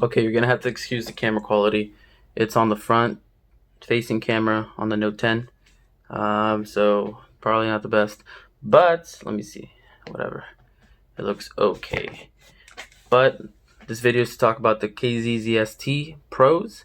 Okay, you're gonna have to excuse the camera quality. It's on the front facing camera on the Note 10. So probably not the best. But let me see. Whatever. It looks okay. But this video is to talk about the ZST Pros.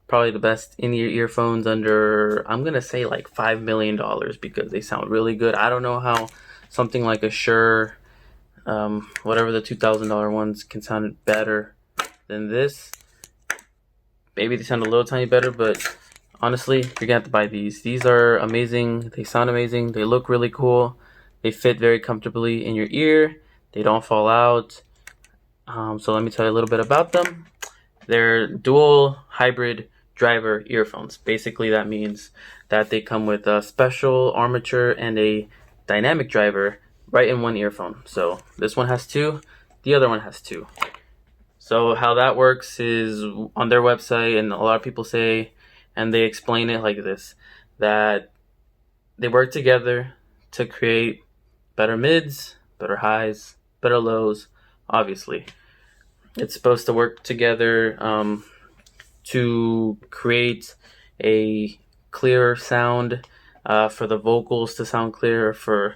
Probably the best in-ear earphones under, I'm gonna say, like $5 million because they sound really good. I don't know how something like a Shure, whatever the $2,000 ones, can sound better than this. Maybe they sound a little tiny better, but honestly, you're gonna have to buy these. These are amazing. They sound amazing. They look really cool. They fit very comfortably in your ear. They don't fall out. So let me tell you a little bit about them. They're dual hybrid driver earphones. Basically, that means that they come with a special armature and a dynamic driver right in one earphone. So this one has two, the other one has two. So how that works is on their website, and a lot of people say, and they explain it like this, that they work together to create better mids, better highs, better lows, obviously. It's supposed to work together to create a clearer sound, for the vocals to sound clearer, for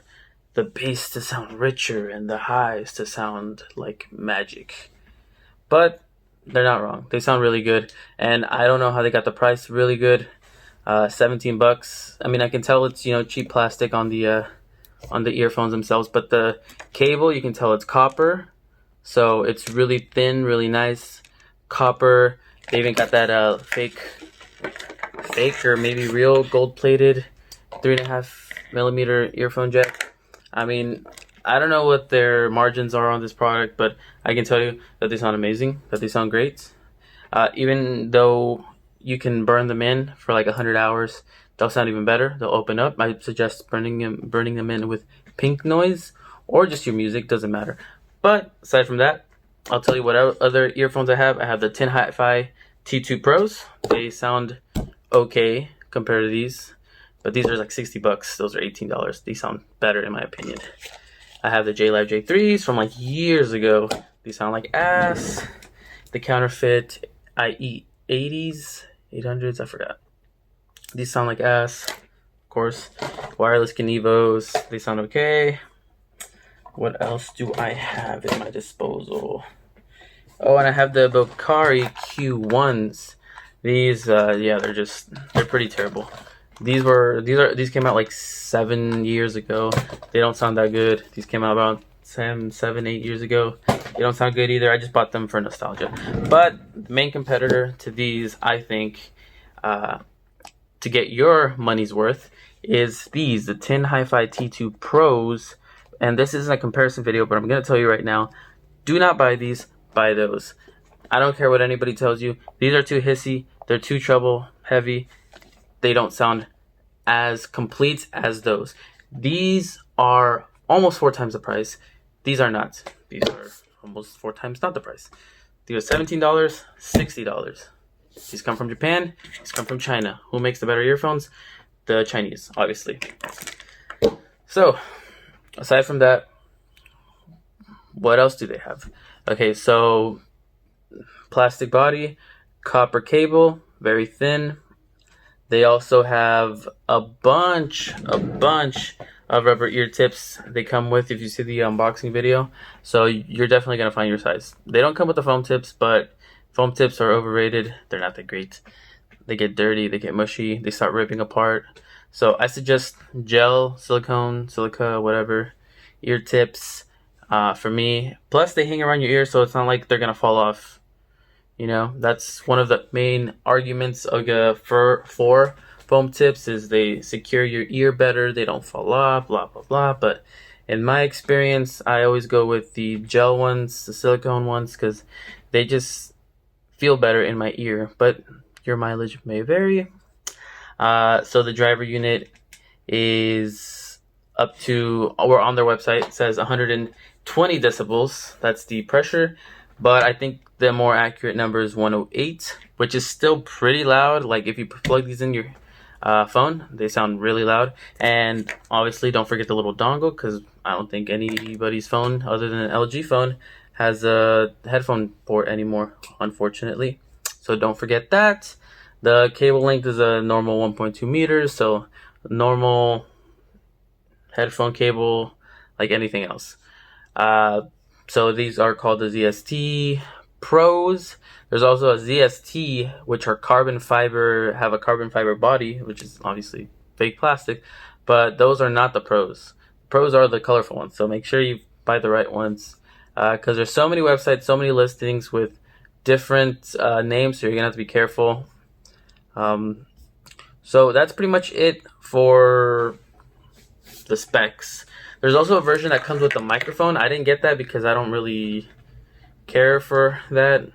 the bass to sound richer, and the highs to sound like magic. But they're not wrong. They sound really good, and I don't know how they got the price really good. 17 bucks. I mean, I can tell it's, cheap plastic on the earphones themselves, but the cable, you can tell it's copper. So it's really thin, really nice copper. They even got that fake or maybe real gold-plated 3.5mm earphone jack. I mean, I don't know what their margins are on this product, but I can tell you that they sound amazing, that they sound great. Even though you can burn them in for like 100 hours, they'll sound even better. They'll open up. I suggest burning them in with pink noise or just your music, doesn't matter. But aside from that, I'll tell you what other earphones I have. I have the Tin Hi-Fi T2 Pros. They sound okay compared to these, but these are like 60 bucks. Those are $18. These sound better in my opinion. I have the J-Live J3s from like years ago. These sound like ass. The counterfeit IE80s, 800s, I forgot. These sound like ass. Of course, wireless Canevos, they sound okay. What else do I have at my disposal? Oh, and I have the Vocari Q1s. These, yeah, they're pretty terrible. These came out like 7 years ago. They don't sound that good. These came out about 7, 8 years ago. They don't sound good either. I just bought them for nostalgia. But the main competitor to these, I think, to get your money's worth, is the Tin Hi-Fi T2 Pros. And this isn't a comparison video, but I'm going to tell you right now, do not buy these, buy those. I don't care what anybody tells you. These are too hissy. They're too treble heavy. They don't sound as complete as those. These are almost 4 times the price. These are not. These are almost 4 times not the price. These are $17, $60. These come from Japan. These come from China. Who makes the better earphones? The Chinese, obviously. So, aside from that, what else do they have? Okay, so plastic body, copper cable, very thin. They also have a bunch of rubber ear tips they come with if you see the unboxing video. So you're definitely going to find your size. They don't come with the foam tips, but foam tips are overrated. They're not that great. They get dirty, they get mushy, they start ripping apart. So I suggest gel, silicone, silica, whatever, ear tips for me. Plus they hang around your ear, so it's not like they're going to fall off. That's one of the main arguments for foam tips, is they secure your ear better, they don't fall off, blah, blah, blah. But in my experience, I always go with the gel ones, the silicone ones, because they just feel better in my ear. But your mileage may vary. So the driver unit is up to, or on their website, it says 120 decibels. That's the pressure. But I think the more accurate number is 108, which is still pretty loud. Like if you plug these in your phone, they sound really loud. And obviously don't forget the little dongle, because I don't think anybody's phone other than an LG phone has a headphone port anymore, unfortunately. So don't forget that. The cable length is a normal 1.2 meters, so normal headphone cable like anything else. Uh, so these are called the ZST Pros. There's also a ZST, which are carbon fiber, have a carbon fiber body, which is obviously fake plastic, but those are not the Pros. Pros are the colorful ones, so make sure you buy the right ones, because there's so many websites, so many listings with different names, so you're gonna have to be careful. So that's pretty much it for the specs. There's also a version that comes with a microphone. I didn't get that because I don't really care for that,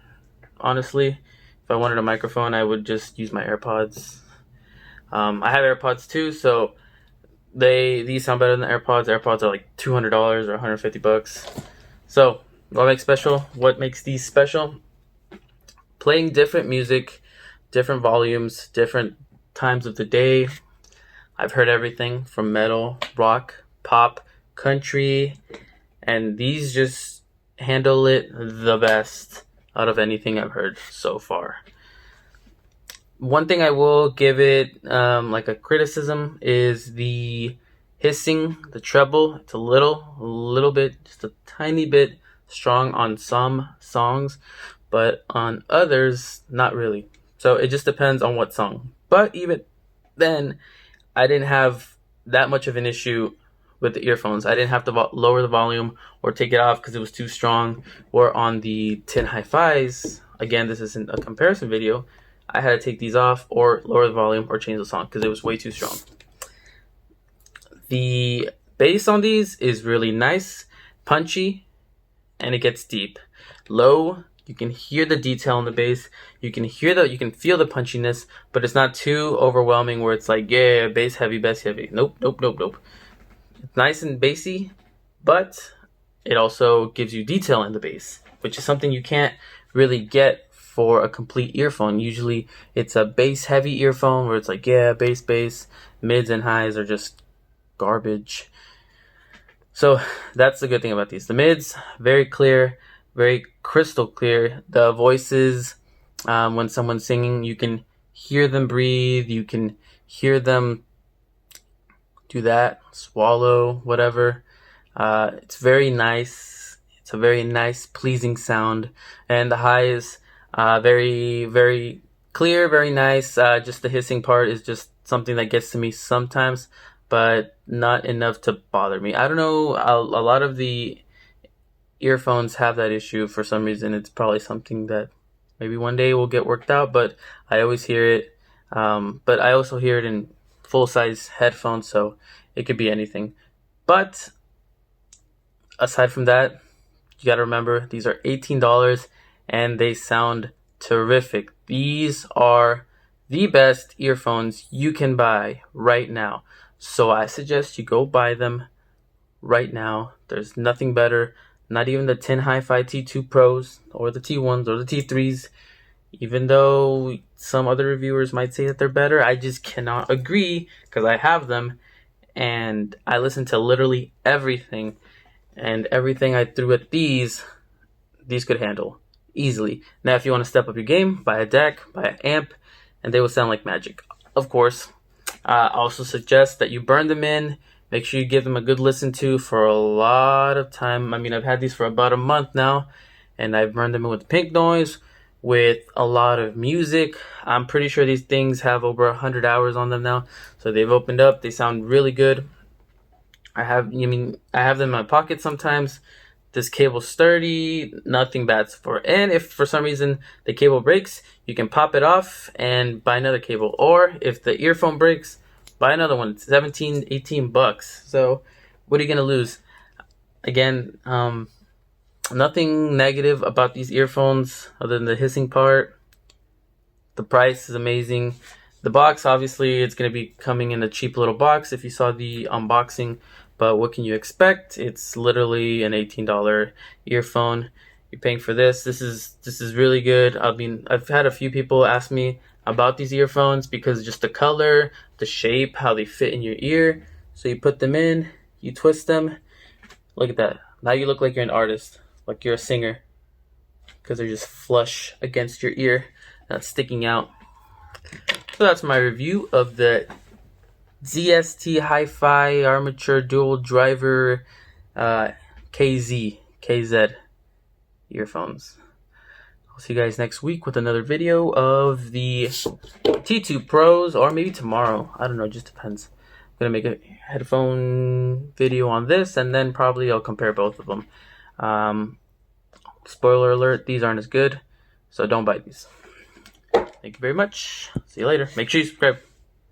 honestly. If I wanted a microphone, I would just use my AirPods. I have AirPods too, so these sound better than the AirPods. AirPods are like $200 or $150. So what makes these special? Playing different music, different volumes, different times of the day. I've heard everything from metal, rock, pop, country, and these just handle it the best out of anything I've heard so far. One thing I will give it like a criticism is the hissing, the treble. It's a little bit, just a tiny bit strong on some songs, but on others, not really. So it just depends on what song. But even then, I didn't have that much of an issue with the earphones. I didn't have to lower the volume or take it off because it was too strong. Or on the tin hi-fis, again, this isn't a comparison video, I had to take these off or lower the volume or change the song because it was way too strong. The bass on these is really nice, punchy, and it gets deep. Low, you can hear the detail in the bass. You can feel the punchiness, but it's not too overwhelming where it's like, yeah, bass heavy, bass heavy. Nope. It's nice and bassy, but it also gives you detail in the bass, which is something you can't really get for a complete earphone. Usually it's a bass heavy earphone where it's like, yeah, bass, mids and highs are just garbage. So that's the good thing about these. The mids, very clear, very crystal clear. The voices, when someone's singing, you can hear them breathe. You can hear them do that, swallow, whatever. It's very nice. It's a very nice, pleasing sound. And the highs, very, very clear, very nice. Just the hissing part is just something that gets to me sometimes, but not enough to bother me. I don't know, a lot of the earphones have that issue for some reason. It's probably something that maybe one day will get worked out, but I always hear it. But I also hear it in full-size headphones, so it could be anything. But aside from that, you got to remember, these are $18 and they sound terrific. These are the best earphones you can buy right now. So I suggest you go buy them right now. There's nothing better. Not even the Tin Hi-Fi T2 Pros or the T1s or the T3s. Even though some other reviewers might say that they're better, I just cannot agree because I have them and I listen to literally everything. And everything I threw at these could handle easily. Now, if you want to step up your game, buy a deck, buy an amp, and they will sound like magic. Of course, I also suggest that you burn them in. Make sure you give them a good listen to for a lot of time. I mean, I've had these for about a month now, and I've burned them in with pink noise, with a lot of music. I'm pretty sure these things have over 100 hours on them now, so they've opened up. They sound really good. I have them in my pocket sometimes. This cable's sturdy, nothing bad for it. And if for some reason the cable breaks, you can pop it off and buy another cable. Or if the earphone breaks, buy another one. It's 17, 18 bucks. So what are you gonna lose? Again, nothing negative about these earphones other than the hissing part. The price is amazing. The box, obviously, it's going to be coming in a cheap little box if you saw the unboxing. But what can you expect? It's literally an $18 earphone. You're paying for this. This is really good. I mean, I've had a few people ask me about these earphones because just the color, the shape, how they fit in your ear. So you put them in, you twist them. Look at that. Now you look like you're an artist. like you're a singer, because they're just flush against your ear, not sticking out. So that's my review of the ZST Hi-Fi Armature Dual Driver KZ earphones. I'll see you guys next week with another video of the T2 Pros, or maybe tomorrow. I don't know, it just depends. I'm going to make a headphone video on this, and then probably I'll compare both of them. Spoiler alert, these aren't as good, so don't buy these. Thank you very much. See you later. Make sure you subscribe.